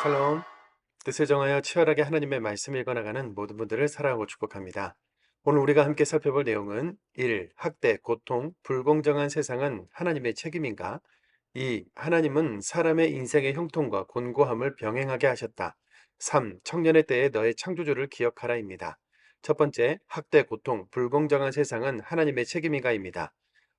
샬롬, 뜻을 정하여 치열하게 하나님의 말씀을 읽어나가는 모든 분들을 사랑하고 축복합니다. 오늘 우리가 함께 살펴볼 내용은 1. 학대, 고통, 불공정한 세상은 하나님의 책임인가? 2. 하나님은 사람의 인생의 형통과 곤고함을 병행하게 하셨다. 3. 청년의 때에 너의 창조주를 기억하라입니다. 첫 번째, 학대, 고통, 불공정한 세상은 하나님의 책임인가입니다.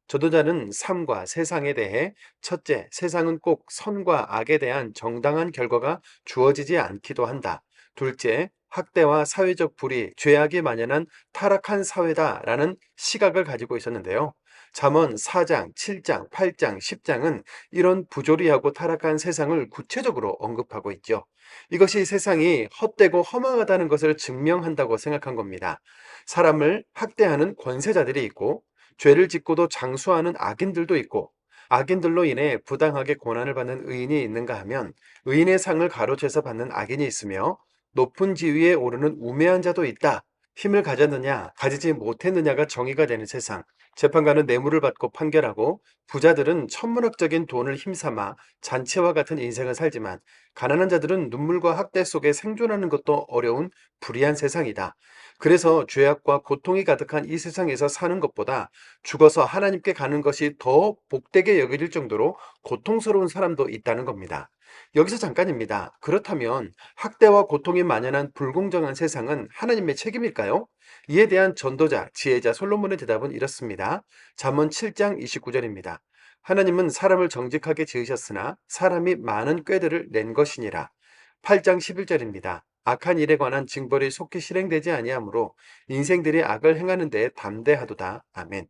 전도자는 삶과 세상에 대해 첫째, 세상은 꼭 선과 악에 대한 정당한 결과가 주어지지 않기도 한다. 둘째, 학대와 사회적 불의, 죄악이 만연한 타락한 사회다라는 시각을 가지고 있었는데요. 잠언 4장, 7장, 8장, 10장은 이런 부조리하고 타락한 세상을 구체적으로 언급하고 있죠. 이것이 세상이 헛되고 허망하다는 것을 증명한다고 생각한 겁니다. 사람을 학대하는 권세자들이 있고 죄를 짓고도 장수하는 악인들도 있고 악인들로 인해 부당하게 고난을 받는 의인이 있는가 하면 의인의 상을 가로채서 받는 악인이 있으며 높은 지위에 오르는 우매한 자도 있다. 힘을 가졌느냐 가지지 못했느냐가 정의가 되는 세상. 재판관은 뇌물을 받고 판결하고 부자들은 천문학적인 돈을 힘삼아 잔치와 같은 인생을 살지만 가난한 자들은 눈물과 학대 속에 생존하는 것도 어려운 불의한 세상이다. 그래서 죄악과 고통이 가득한 이 세상에서 사는 것보다 죽어서 하나님께 가는 것이 더 복되게 여겨질 정도로 고통스러운 사람도 있다는 겁니다. 여기서 잠깐입니다. 그렇다면 학대와 고통이 만연한 불공정한 세상은 하나님의 책임일까요? 이에 대한 전도자, 지혜자 솔로몬의 대답은 이렇습니다. 잠언 7장 29절입니다. 하나님은 사람을 정직하게 지으셨으나 사람이 많은 꾀들을 낸 것이니라. 8장 11절입니다. 악한 일에 관한 징벌이 속히 실행되지 아니하므로 인생들이 악을 행하는 데에 담대하도다. 아멘.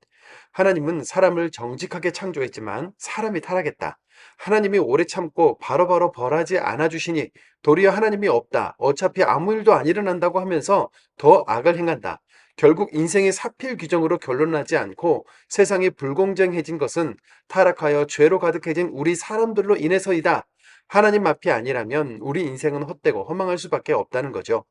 하나님은 사람을 정직하게 창조했지만 사람이 타락했다. 하나님이 오래 참고 바로바로 벌하지 않아 주시니 도리어 하나님이 없다. 어차피 아무 일도 안 일어난다고 하면서 더 악을 행한다. 결국 인생이 사필 규정으로 결론나지 않고 세상이 불공정해진 것은 타락하여 죄로 가득해진 우리 사람들로 인해서이다. 하나님 앞이 아니라면 우리 인생은 헛되고 허망할 수밖에 없다는 거죠.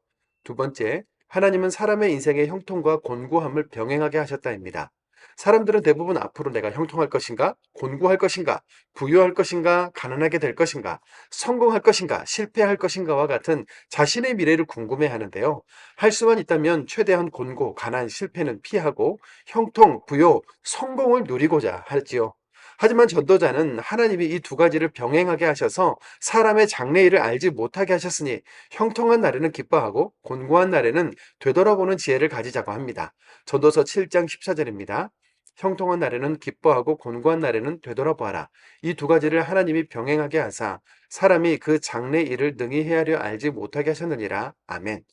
두 번째, 하나님은 사람의 인생의 형통과 곤고함을 병행하게 하셨다입니다. 사람들은 대부분 앞으로 내가 형통할 것인가, 곤고할 것인가, 부유할 것인가, 가난하게 될 것인가, 성공할 것인가, 실패할 것인가와 같은 자신의 미래를 궁금해 하는데요. 할 수만 있다면 최대한 곤고, 가난, 실패는 피하고 형통, 부요, 성공을 누리고자 하지요. 하지만 전도자는 하나님이 이 두 가지를 병행하게 하셔서 사람의 장래일을 알지 못하게 하셨으니 형통한 날에는 기뻐하고 곤고한 날에는 되돌아보는 지혜를 가지자고 합니다. 전도서 7장 14절입니다. 형통한 날에는 기뻐하고 곤고한 날에는 되돌아보아라. 이 두 가지를 하나님이 병행하게 하사 사람이 그 장래일을 능히 헤아려 알지 못하게 하셨느니라. 아멘.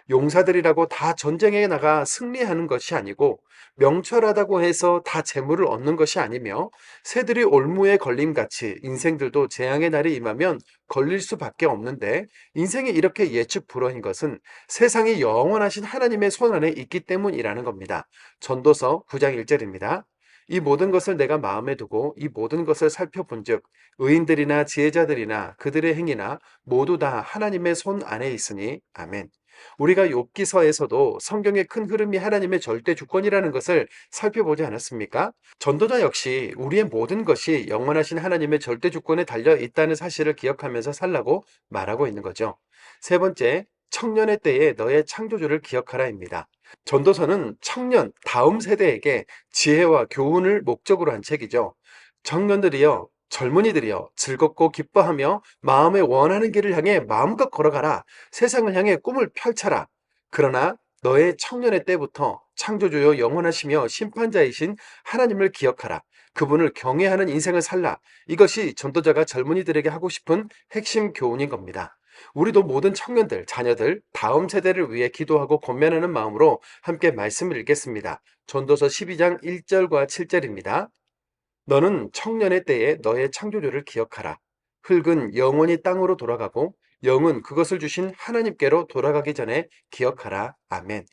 용사들이라고 다 전쟁에 나가 승리하는 것이 아니고 명철하다고 해서 다 재물을 얻는 것이 아니며 새들이 올무에 걸림같이 인생들도 재앙의 날이 임하면 걸릴 수밖에 없는데 인생이 이렇게 예측 불허인 것은 세상이 영원하신 하나님의 손 안에 있기 때문이라는 겁니다. 전도서 9장 1절입니다. 이 모든 것을 내가 마음에 두고 이 모든 것을 살펴본즉 의인들이나 지혜자들이나 그들의 행위나 모두 다 하나님의 손 안에 있으니 아멘. 우리가 욥기서에서도 성경의 큰 흐름이 하나님의 절대 주권이라는 것을 살펴보지 않았습니까? 전도자 역시 우리의 모든 것이 영원하신 하나님의 절대 주권에 달려 있다는 사실을 기억하면서 살라고 말하고 있는 거죠. 세 번째, 청년의 때에 너의 창조주를 기억하라입니다. 전도서는 청년, 다음 세대에게 지혜와 교훈을 목적으로 한 책이죠. 청년들이여 젊은이들이여 즐겁고 기뻐하며 마음에 원하는 길을 향해 마음껏 걸어가라. 세상을 향해 꿈을 펼쳐라. 그러나 너의 청년의 때부터 창조주요 영원하시며 심판자이신 하나님을 기억하라. 그분을 경외하는 인생을 살라. 이것이 전도자가 젊은이들에게 하고 싶은 핵심 교훈인 겁니다. 우리도 모든 청년들, 자녀들, 다음 세대를 위해 기도하고 권면하는 마음으로 함께 말씀을 읽겠습니다. 전도서 12장 1절과 7절입니다. 너는 청년의 때에 너의 창조주를 기억하라. 흙은 영원히 땅으로 돌아가고 영은 그것을 주신 하나님께로 돌아가기 전에 기억하라. 아멘.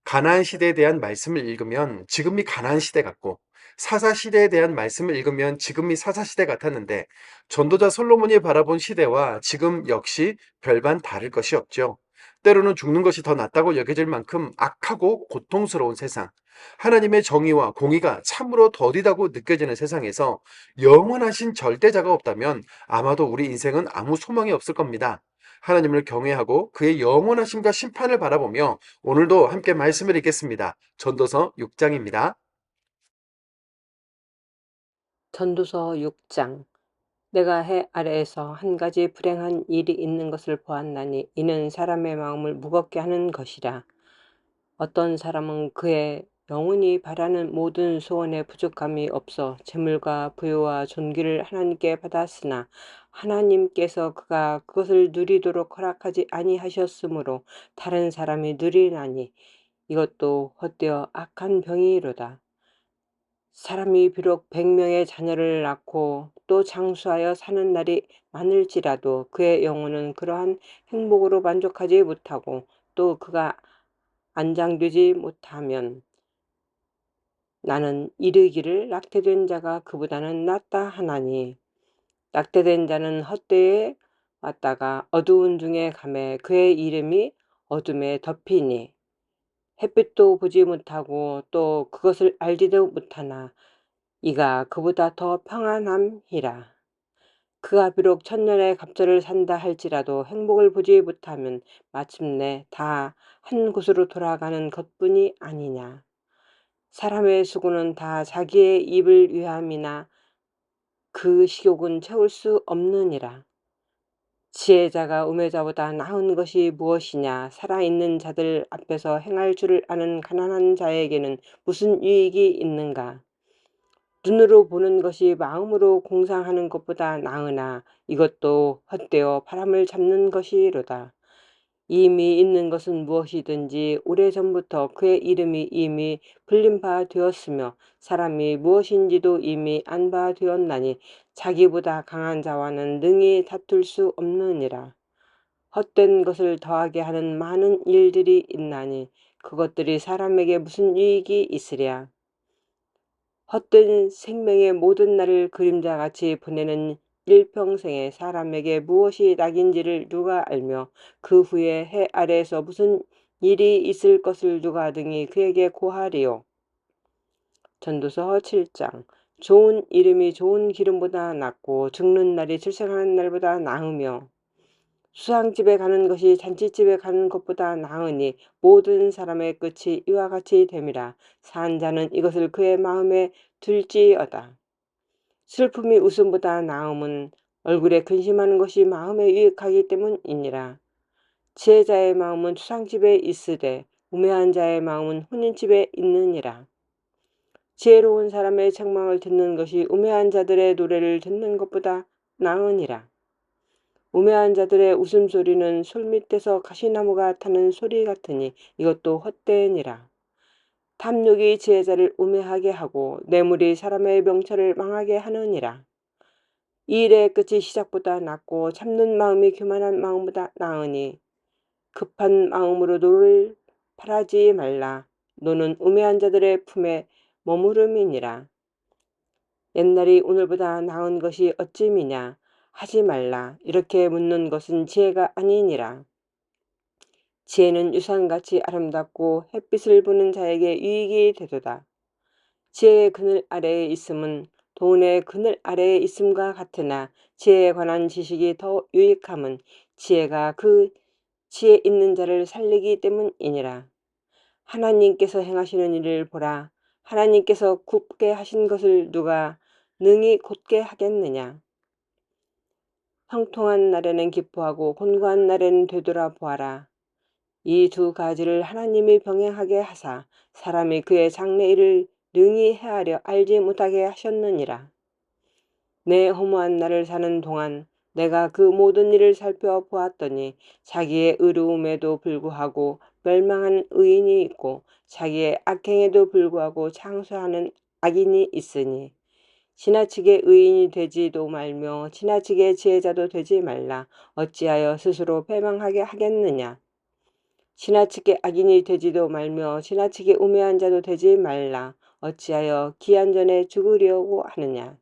가나안 시대에 대한 말씀을 읽으면 지금이 가나안 시대 같고 사사 시대에 대한 말씀을 읽으면 지금이 사사 시대 같았는데 전도자 솔로몬이 바라본 시대와 지금 역시 별반 다를 것이 없죠. 때로는 죽는 것이 더 낫다고 여겨질 만큼 악하고 고통스러운 세상, 하나님의 정의와 공의가 참으로 더디다고 느껴지는 세상에서 영원하신 절대자가 없다면 아마도 우리 인생은 아무 소망이 없을 겁니다. 하나님을 경외하고 그의 영원하심과 심판을 바라보며 오늘도 함께 말씀을 읽겠습니다. 전도서 6장입니다. 전도서 6장. 내가 해 아래에서 한 가지 불행한 일이 있는 것을 보았나니 이는 사람의 마음을 무겁게 하는 것이라. 어떤 사람은 그의 영혼이 바라는 모든 소원에 부족함이 없어 재물과 부유와 존귀를 하나님께 받았으나 하나님께서 그가 그것을 누리도록 허락하지 아니하셨으므로 다른 사람이 누리나니 이것도 헛되어 악한 병이로다. 사람이 비록 100명의 자녀를 낳고 또 장수하여 사는 날이 많을지라도 그의 영혼은 그러한 행복으로 만족하지 못하고 또 그가 안장되지 못하면 나는 이르기를 낙태된 자가 그보다는 낫다 하나니, 낙태된 자는 헛되에 왔다가 어두운 중에 가매 그의 이름이 어둠에 덮이니 햇빛도 보지 못하고 또 그것을 알지도 못하나 이가 그보다 더 평안함이라. 그가 비록 천년의 갑절을 산다 할지라도 행복을 보지 못하면 마침내 다 한 곳으로 돌아가는 것뿐이 아니냐. 사람의 수고는 다 자기의 입을 위함이나 그 식욕은 채울 수 없느니라. 지혜자가 우매자보다 나은 것이 무엇이냐. 살아있는 자들 앞에서 행할 줄을 아는 가난한 자에게는 무슨 유익이 있는가. 눈으로 보는 것이 마음으로 공상하는 것보다 나으나 이것도 헛되어 바람을 잡는 것이로다. 이미 있는 것은 무엇이든지 오래전부터 그의 이름이 이미 불린 바 되었으며 사람이 무엇인지도 이미 안 바 되었나니 자기보다 강한 자와는 능히 다툴 수 없느니라. 헛된 것을 더하게 하는 많은 일들이 있나니 그것들이 사람에게 무슨 유익이 있으랴. 헛된 생명의 모든 날을 그림자같이 보내는 일평생에 사람에게 무엇이 낙인지를 누가 알며 그 후에 해 아래에서 무슨 일이 있을 것을 누가 등이 그에게 고하리요. 전도서 7장. 좋은 이름이 좋은 기름보다 낫고 죽는 날이 출생하는 날보다 나으며 수상집에 가는 것이 잔치집에 가는 것보다 나으니 모든 사람의 끝이 이와 같이 됨이라. 산 자는 이것을 그의 마음에 둘지어다. 슬픔이 웃음보다 나음은 얼굴에 근심하는 것이 마음에 유익하기 때문이니라. 지혜자의 마음은 수상집에 있으되 우매한 자의 마음은 혼인집에 있느니라. 지혜로운 사람의 책망을 듣는 것이 우매한 자들의 노래를 듣는 것보다 나으니라. 우매한 자들의 웃음소리는 솔밑에서 가시나무가 타는 소리 같으니 이것도 헛되니라. 탐욕이 지혜자를 우매하게 하고 뇌물이 사람의 명철을 망하게 하느니라. 이 일의 끝이 시작보다 낫고 참는 마음이 교만한 마음보다 나으니 급한 마음으로 노를 바라지 말라. 노는 우매한 자들의 품에 머무름이니라. 옛날이 오늘보다 나은 것이 어찌미냐. 하지 말라. 이렇게 묻는 것은 지혜가 아니니라. 지혜는 유산같이 아름답고 햇빛을 보는 자에게 유익이 되도다. 지혜의 그늘 아래에 있음은 돈의 그늘 아래에 있음과 같으나 지혜에 관한 지식이 더 유익함은 지혜가 그 지혜 있는 자를 살리기 때문이니라. 하나님께서 행하시는 일을 보라. 하나님께서 굽게 하신 것을 누가 능히 곧게 하겠느냐. 형통한 날에는 기뻐하고 곤고한 날에는 되돌아 보아라. 이 두 가지를 하나님이 병행하게 하사 사람이 그의 장래일을 능히 헤아려 알지 못하게 하셨느니라. 내 허무한 날을 사는 동안 내가 그 모든 일을 살펴보았더니 자기의 의로움에도 불구하고 멸망한 의인이 있고 자기의 악행에도 불구하고 창수하는 악인이 있으니 지나치게 의인이 되지도 말며 지나치게 지혜자도 되지 말라. 어찌하여 스스로 패망하게 하겠느냐. 지나치게 악인이 되지도 말며 지나치게 우매한 자도 되지 말라. 어찌하여 기한 전에 죽으려고 하느냐.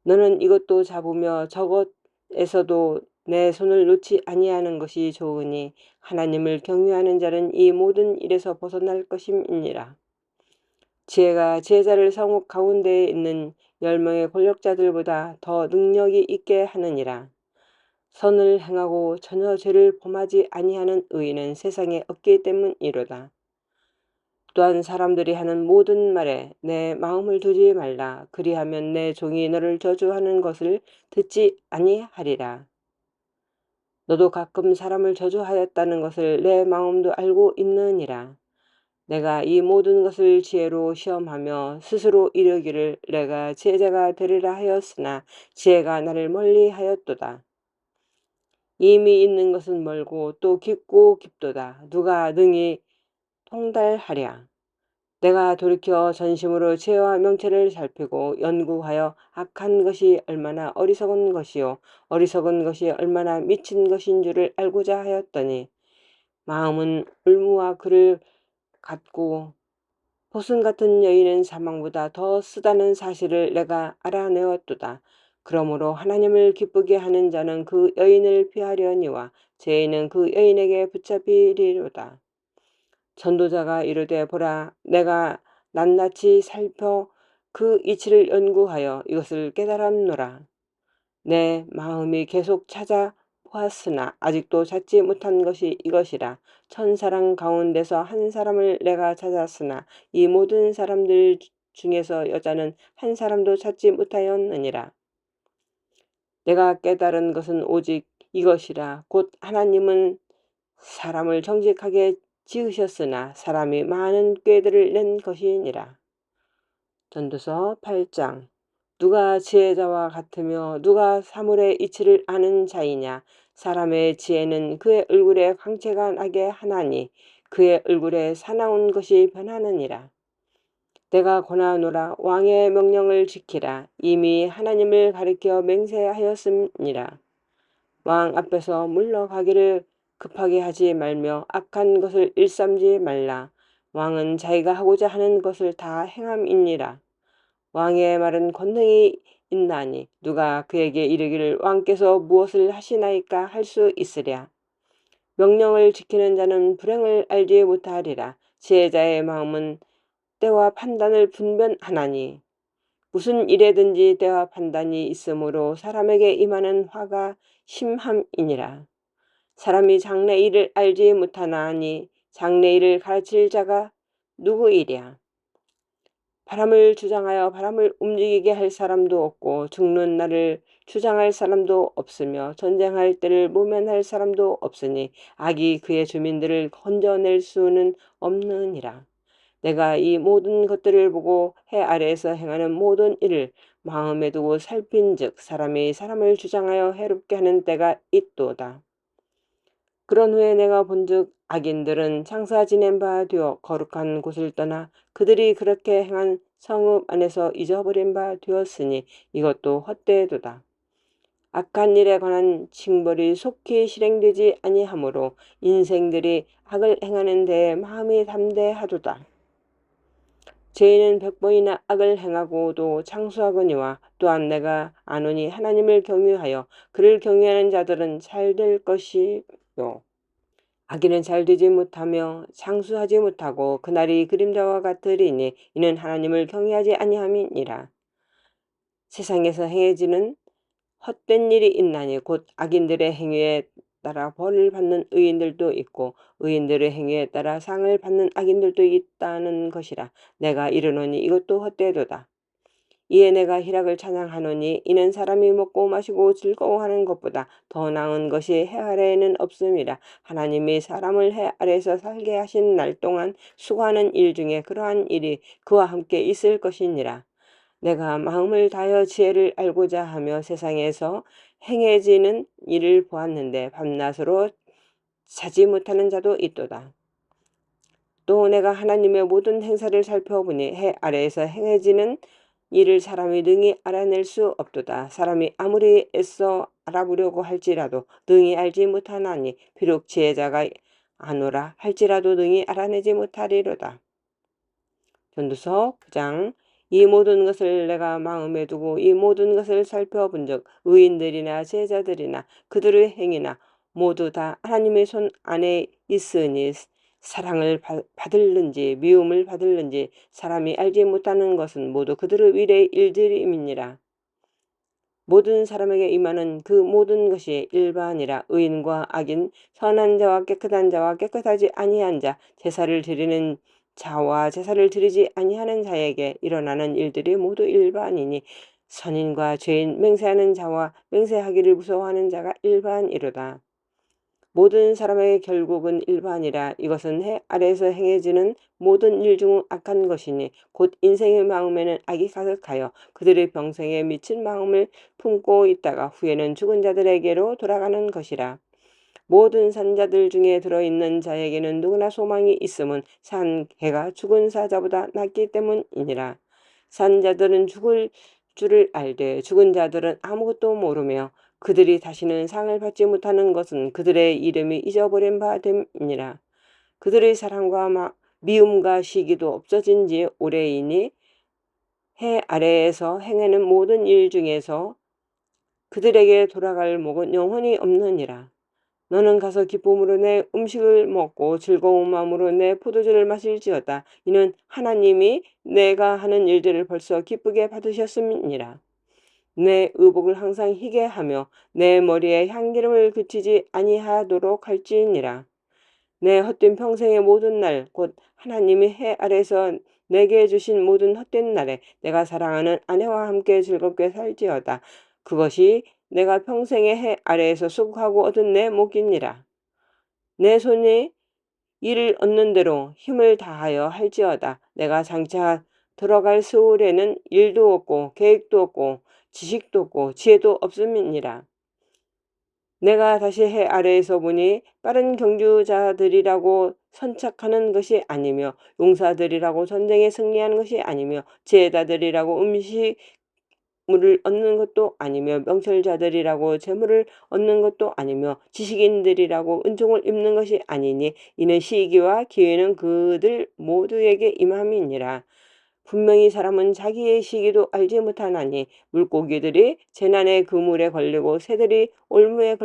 너는 이것도 잡으며 저것에서도 내 손을 놓지 아니하는 것이 좋으니 하나님을 경외하는 자는 이 모든 일에서 벗어날 것임이니라. 지혜가 제자를 성읍 가운데에 있는 10명의 권력자들보다 더 능력이 있게 하느니라. 선을 행하고 전혀 죄를 범하지 아니하는 의인은 세상에 없기 때문이로다. 또한 사람들이 하는 모든 말에 내 마음을 두지 말라. 그리하면 내 종이 너를 저주하는 것을 듣지 아니하리라. 너도 가끔 사람을 저주하였다는 것을 내 마음도 알고 있느니라. 내가 이 모든 것을 지혜로 시험하며 스스로 이르기를 내가 지혜자가 되리라 하였으나 지혜가 나를 멀리하였도다. 이미 있는 것은 멀고 또 깊고 깊도다. 누가 능히 통달하랴. 내가 돌이켜 전심으로 지혜와 명체를 살피고 연구하여 악한 것이 얼마나 어리석은 것이요 어리석은 것이 얼마나 미친 것인 줄을 알고자 하였더니 마음은 울무와 그를 갖고 보슨 같은 여인은 사망보다 더 쓰다는 사실을 내가 알아내었도다. 그러므로 하나님을 기쁘게 하는 자는 그 여인을 피하려니와 죄인은 그 여인에게 붙잡히리로다. 전도자가 이르되 보라 내가 낱낱이 살펴 그 이치를 연구하여 이것을 깨달았노라. 내 마음이 계속 찾아 보았으나 아직도 찾지 못한 것이 이것이라. 천사랑 가운데서 한 사람을 내가 찾았으나 이 모든 사람들 중에서 여자는 한 사람도 찾지 못하였느니라. 내가 깨달은 것은 오직 이것이라. 곧 하나님은 사람을 정직하게 지으셨으나 사람이 많은 꾀들을 낸 것이니라. 전도서 8장. 누가 지혜자와 같으며 누가 사물의 이치를 아는 자이냐. 사람의 지혜는 그의 얼굴에 광채가 나게 하나니 그의 얼굴에 사나운 것이 변하느니라. 내가 권하노라. 왕의 명령을 지키라. 이미 하나님을 가리켜 맹세하였음니라. 왕 앞에서 물러가기를 급하게 하지 말며 악한 것을 일삼지 말라. 왕은 자기가 하고자 하는 것을 다 행함이니라. 왕의 말은 권능이 있나니 누가 그에게 이르기를 왕께서 무엇을 하시나이까 할 수 있으랴. 명령을 지키는 자는 불행을 알지 못하리라. 지혜자의 마음은 때와 판단을 분별하나니 무슨 일에든지 때와 판단이 있으므로 사람에게 임하는 화가 심함이니라. 사람이 장래일을 알지 못하나니 장래일을 가르칠 자가 누구이랴. 바람을 주장하여 바람을 움직이게 할 사람도 없고 죽는 날을 주장할 사람도 없으며 전쟁할 때를 모면할 사람도 없으니 악이 그의 주민들을 건져낼 수는 없느니라. 내가 이 모든 것들을 보고 해 아래에서 행하는 모든 일을 마음에 두고 살핀즉 사람이 사람을 주장하여 해롭게 하는 때가 있도다. 그런 후에 내가 본즉 악인들은 장사 지낸 바 되어 거룩한 곳을 떠나 그들이 그렇게 행한 성읍 안에서 잊어버린 바 되었으니 이것도 헛되도다. 악한 일에 관한 징벌이 속히 실행되지 아니하므로 인생들이 악을 행하는 데에 마음이 담대하도다. 죄인은 100번이나 악을 행하고도 장수하거니와 또한 내가 아노니 하나님을 경유하여 그를 경유하는 자들은 잘 될 것이요. 악인은 잘 되지 못하며 장수하지 못하고 그날이 그림자와 같으리니 이는 하나님을 경외하지 아니함이니라. 세상에서 행해지는 헛된 일이 있나니 곧 악인들의 행위에 따라 벌을 받는 의인들도 있고 의인들의 행위에 따라 상을 받는 악인들도 있다는 것이라. 내가 이르노니 이것도 헛되도다. 이에 내가 희락을 찬양하노니 이는 사람이 먹고 마시고 즐거워하는 것보다 더 나은 것이 해 아래에는 없음이라. 하나님이 사람을 해 아래에서 살게 하신 날 동안 수고하는 일 중에 그러한 일이 그와 함께 있을 것이니라. 내가 마음을 다하여 지혜를 알고자 하며 세상에서 행해지는 일을 보았는데 밤낮으로 자지 못하는 자도 있도다. 또 내가 하나님의 모든 행사를 살펴보니 해 아래에서 행해지는 이를 사람이 능히 알아낼 수 없도다. 사람이 아무리 애써 알아보려고 할지라도 능히 알지 못하나니 비록 지혜자가 아노라 할지라도 능히 알아내지 못하리로다. 전도서 9장. 이 모든 것을 내가 마음에 두고 이 모든 것을 살펴본즉 의인들이나 제자들이나 그들의 행위나 모두 다 하나님의 손 안에 있으니 사랑을 받을는지 미움을 받을는지 사람이 알지 못하는 것은 모두 그들의 위례의 일들임이니라. 모든 사람에게 임하는 그 모든 것이 일반이라. 의인과 악인, 선한 자와 깨끗한 자와 깨끗하지 아니한 자, 제사를 드리는 자와 제사를 드리지 아니하는 자에게 일어나는 일들이 모두 일반이니 선인과 죄인, 맹세하는 자와 맹세하기를 무서워하는 자가 일반이로다. 모든 사람의 결국은 일반이라. 이것은 해 아래에서 행해지는 모든 일 중 악한 것이니 곧 인생의 마음에는 악이 가득하여 그들의 병생에 미친 마음을 품고 있다가 후에는 죽은 자들에게로 돌아가는 것이라. 모든 산자들 중에 들어있는 자에게는 누구나 소망이 있음은 산 해가 죽은 사자보다 낫기 때문이니라. 산자들은 죽을 줄을 알되 죽은 자들은 아무것도 모르며 그들이 다시는 상을 받지 못하는 것은 그들의 이름이 잊어버린 바 됨이니라. 그들의 사랑과 미움과 시기도 없어진 지 오래이니 해 아래에서 행하는 모든 일 중에서 그들에게 돌아갈 목은 영원히 없느니라. 너는 가서 기쁨으로 내 음식을 먹고 즐거운 마음으로 내 포도주를 마실지어다. 이는 하나님이 내가 하는 일들을 벌써 기쁘게 받으셨음이니라. 내 의복을 항상 희게 하며 내 머리에 향기름을 그치지 아니하도록 할지니라. 내 헛된 평생의 모든 날, 곧 하나님이 해 아래서 내게 주신 모든 헛된 날에 내가 사랑하는 아내와 함께 즐겁게 살지어다. 그것이 내가 평생의 해 아래에서 수고하고 얻은 내 복이니라. 내 손이 이를 얻는 대로 힘을 다하여 할지어다. 내가 장차 들어갈 세월에는 일도 없고 계획도 없고 지식도 없고 지혜도 없음이니라. 내가 다시 해 아래에서 보니 빠른 경주자들이라고 선착하는 것이 아니며 용사들이라고 전쟁에 승리하는 것이 아니며 제자들이라고 음식물을 얻는 것도 아니며 명철자들이라고 재물을 얻는 것도 아니며 지식인들이라고 은총을 입는 것이 아니니 이는 시기와 기회는 그들 모두에게 임함이니라. 분명히 사람은 자기의 시기도 알지 못하나니 물고기들이 재난의 그물에 걸리고 새들이 올무에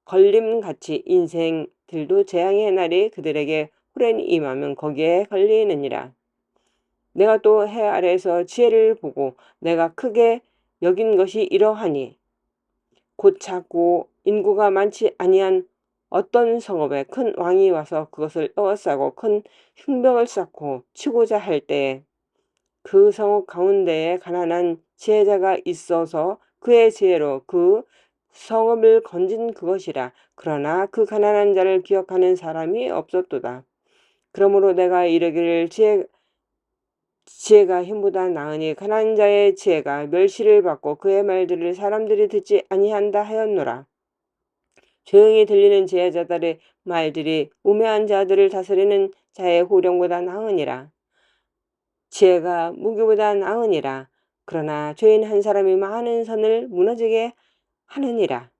걸림같이 인생들도 재앙의 날이 그들에게 호련히 임하면 거기에 걸리느니라. 내가 또 해 아래에서 지혜를 보고 내가 크게 여긴 것이 이러하니 곧 작고 인구가 많지 아니한 어떤 성읍에 큰 왕이 와서 그것을 에워싸고 큰 흉병을 쌓고 치고자 할 때에 그 성읍 가운데에 가난한 지혜자가 있어서 그의 지혜로 그 성읍을 건진 그것이라. 그러나 그 가난한 자를 기억하는 사람이 없었도다. 그러므로 내가 이르기를 지혜가 힘보다 나으니 가난한 자의 지혜가 멸시를 받고 그의 말들을 사람들이 듣지 아니한다 하였노라. 조용히 들리는 지혜자들의 말들이 우매한 자들을 다스리는 자의 호령보다 나으니라. 지혜가 무기보다 나으니라. 그러나 죄인 한 사람이 많은 선을 무너지게 하느니라.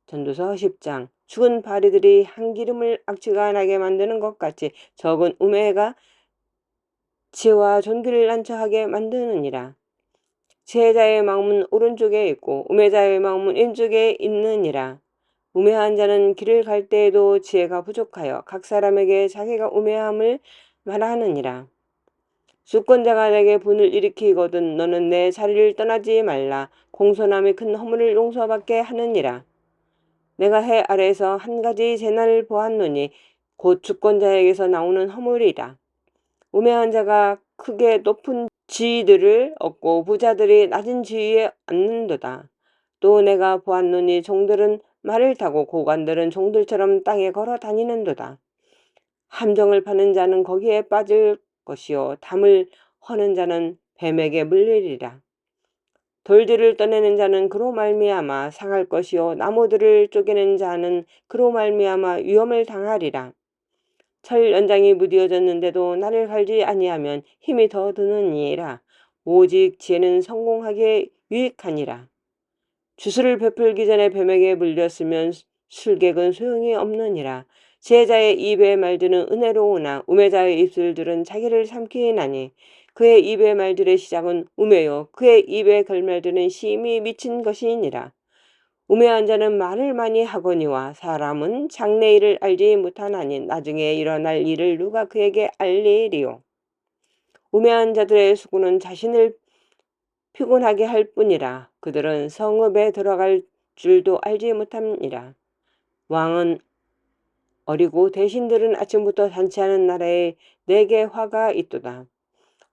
전도서 10장. 죽은 바리들이 한기름을 악취가 나게 만드는 것 같이 적은 우매가 지혜와 존귀를 난처하게 만드느니라. 지혜자의 마음은 오른쪽에 있고 우매자의 마음은 왼쪽에 있느니라. 우매한 자는 길을 갈 때에도 지혜가 부족하여 각 사람에게 자기가 우매함을 말하느니라. 주권자가 내게 분을 일으키거든 너는 내 자리를 떠나지 말라. 공손함이 큰 허물을 용서받게 하느니라. 내가 해 아래에서 한 가지 재난을 보았노니 곧 주권자에게서 나오는 허물이라. 우매한 자가 크게 높은 지위들을 얻고 부자들이 낮은 지위에 앉는도다. 또 내가 보았노니 종들은 말을 타고 고관들은 종들처럼 땅에 걸어 다니는도다. 함정을 파는 자는 거기에 빠질 것이요 담을 허는 자는 뱀에게 물리리라. 돌들을 떠내는 자는 그로 말미암아 상할 것이요 나무들을 쪼개는 자는 그로 말미암아 위험을 당하리라. 철 연장이 무디어졌는데도 나를 갈지 아니하면 힘이 더 드느니라. 오직 지혜는 성공하기에 유익하니라. 주술을 베풀기 전에 뱀에게 물렸으면 술객은 소용이 없느니라. 지혜자의 입의 말들은 은혜로우나 우매자의 입술들은 자기를 삼키나니 그의 입의 말들의 시작은 우매요 그의 입의 결말들은 심히 미친 것이니라. 우매한 자는 말을 많이 하거니와 사람은 장래일을 알지 못하나니 나중에 일어날 일을 누가 그에게 알리리요. 우매한 자들의 수고는 자신을 피곤하게 할 뿐이라. 그들은 성읍에 들어갈 줄도 알지 못함이라. 왕은 어리고 대신들은 아침부터 잔치하는 나라에 내게 화가 있도다.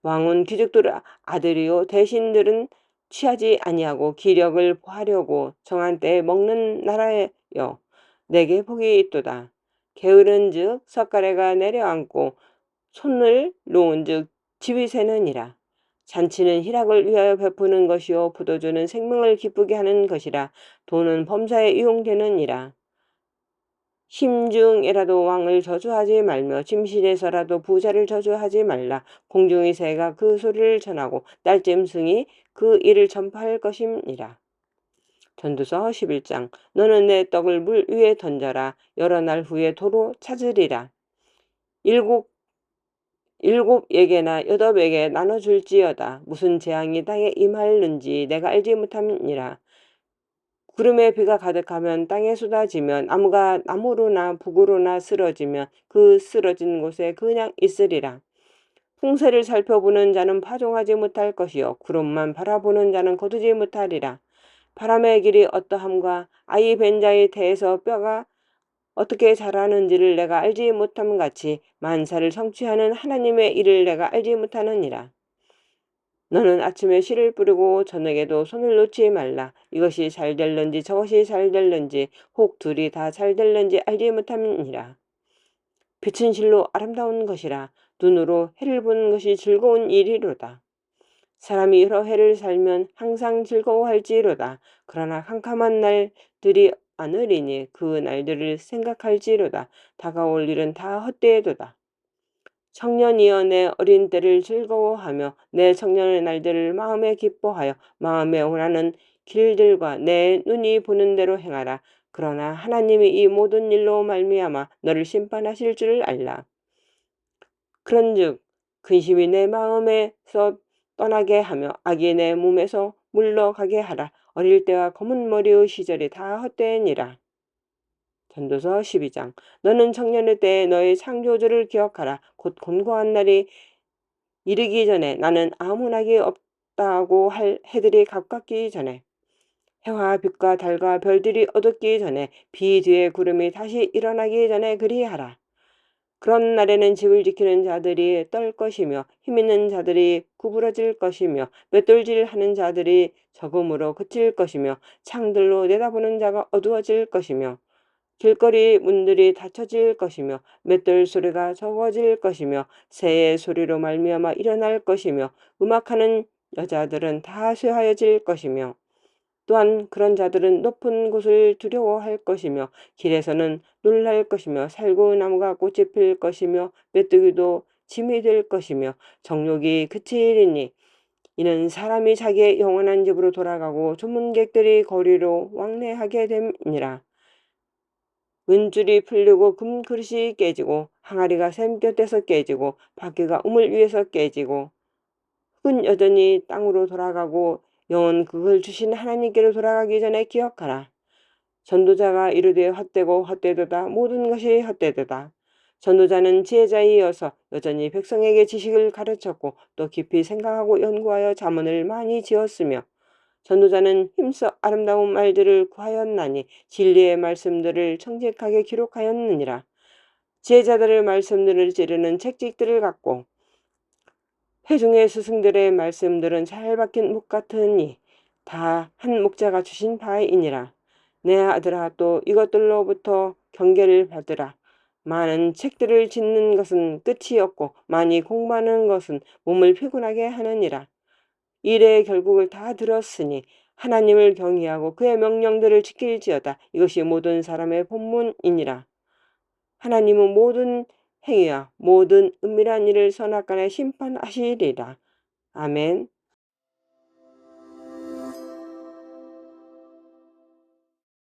왕은 귀족들 아들이요 대신들은 취하지 아니하고 기력을 보하려고 정한 때에 먹는 나라여 내게 복이 있도다. 게으른즉 석가래가 내려앉고 손을 놓은즉 집이 새느니라. 잔치는 희락을 위하여 베푸는 것이요 포도주는 생명을 기쁘게 하는 것이라. 돈은 범사에 이용되느니라. 심중에라도 왕을 저주하지 말며 침실에서라도 부자를 저주하지 말라. 공중의 새가 그 소리를 전하고 딸짐승이 그 일을 전파할 것임이라. 전도서 11장. 너는 내 떡을 물 위에 던져라. 여러 날 후에 도로 찾으리라. 일곱에게나 여덟에게 나눠줄지어다. 무슨 재앙이 땅에 임하는지 내가 알지 못함이라. 구름에 비가 가득하면 땅에 쏟아지면 나무가 나무로나 북으로나 쓰러지면 그 쓰러진 곳에 그냥 있으리라. 풍세를 살펴보는 자는 파종하지 못할 것이요 구름만 바라보는 자는 거두지 못하리라. 바람의 길이 어떠함과 아이 벤 자의 태에서 뼈가 어떻게 자라는지를 내가 알지 못함 같이 만사를 성취하는 하나님의 일을 내가 알지 못하느니라. 너는 아침에 씨를 뿌리고 저녁에도 손을 놓지 말라. 이것이 잘 될는지 저것이 잘 될는지 혹 둘이 다 잘 될는지 알지 못함이니라. 빛은 실로 아름다운 것이라. 눈으로 해를 보는 것이 즐거운 일이로다. 사람이 여러 해를 살면 항상 즐거워할지로다. 그러나 캄캄한 날들이 많으리니 그 날들을 생각할지로다. 다가올 일은 다 헛되도다. 청년이여 내 어린 때를 즐거워하며 내 청년의 날들을 마음에 기뻐하여 마음에 원하는 길들과 내 눈이 보는 대로 행하라. 그러나 하나님이 이 모든 일로 말미암아 너를 심판하실 줄을 알라. 그런즉 근심이 내 마음에서 떠나게 하며 악이 내 몸에서 물러가게 하라. 어릴 때와 검은 머리의 시절이 다 헛되니라. 전도서 12장. 너는 청년의 때에 너의 창조주를 기억하라. 곧 곤고한 날이 이르기 전에 나는 아무 낙이 없다고 할 해들이 가깝기 전에 해와 빛과 달과 별들이 어둡기 전에 비 뒤에 구름이 다시 일어나기 전에 그리하라. 그런 날에는 집을 지키는 자들이 떨 것이며 힘있는 자들이 구부러질 것이며 맷돌질하는 자들이 적음으로 그칠 것이며 창들로 내다보는 자가 어두워질 것이며 길거리 문들이 닫혀질 것이며 맷돌 소리가 적어질 것이며 새의 소리로 말미암아 일어날 것이며 음악하는 여자들은 다 쇠하여질 것이며 또한 그런 자들은 높은 곳을 두려워할 것이며 길에서는 놀랄 것이며 살구나무가 꽃이 필 것이며 메뚜기도 짐이 될 것이며 정욕이 그치리니 이는 사람이 자기의 영원한 집으로 돌아가고 조문객들이 거리로 왕래하게 됨이니라. 은줄이 풀리고 금그릇이 깨지고 항아리가 샘곁에서 깨지고 바퀴가 우물 위에서 깨지고 흙은 여전히 땅으로 돌아가고 영은 그걸 주신 하나님께로 돌아가기 전에 기억하라. 전도자가 이르되 헛되고 헛되도다. 모든 것이 헛되도다. 전도자는 지혜자이어서 여전히 백성에게 지식을 가르쳤고 또 깊이 생각하고 연구하여 자문을 많이 지었으며 전도자는 힘써 아름다운 말들을 구하였나니 진리의 말씀들을 청직하게 기록하였느니라. 지혜자들의 말씀들을 찌르는 책찍들을 갖고 회중의 스승들의 말씀들은 잘 박힌 목 같으니 다 한 목자가 주신 바이니라. 내 아들아 또 이것들로부터 경계를 받으라. 많은 책들을 짓는 것은 끝이 없고 많이 공부하는 것은 몸을 피곤하게 하느니라. 일의 결국을 다 들었으니 하나님을 경외하고 그의 명령들을 지킬지어다. 이것이 모든 사람의 본문이니라. 하나님은 모든 행위와 모든 은밀한 일을 선악간에 심판하시리라. 아멘.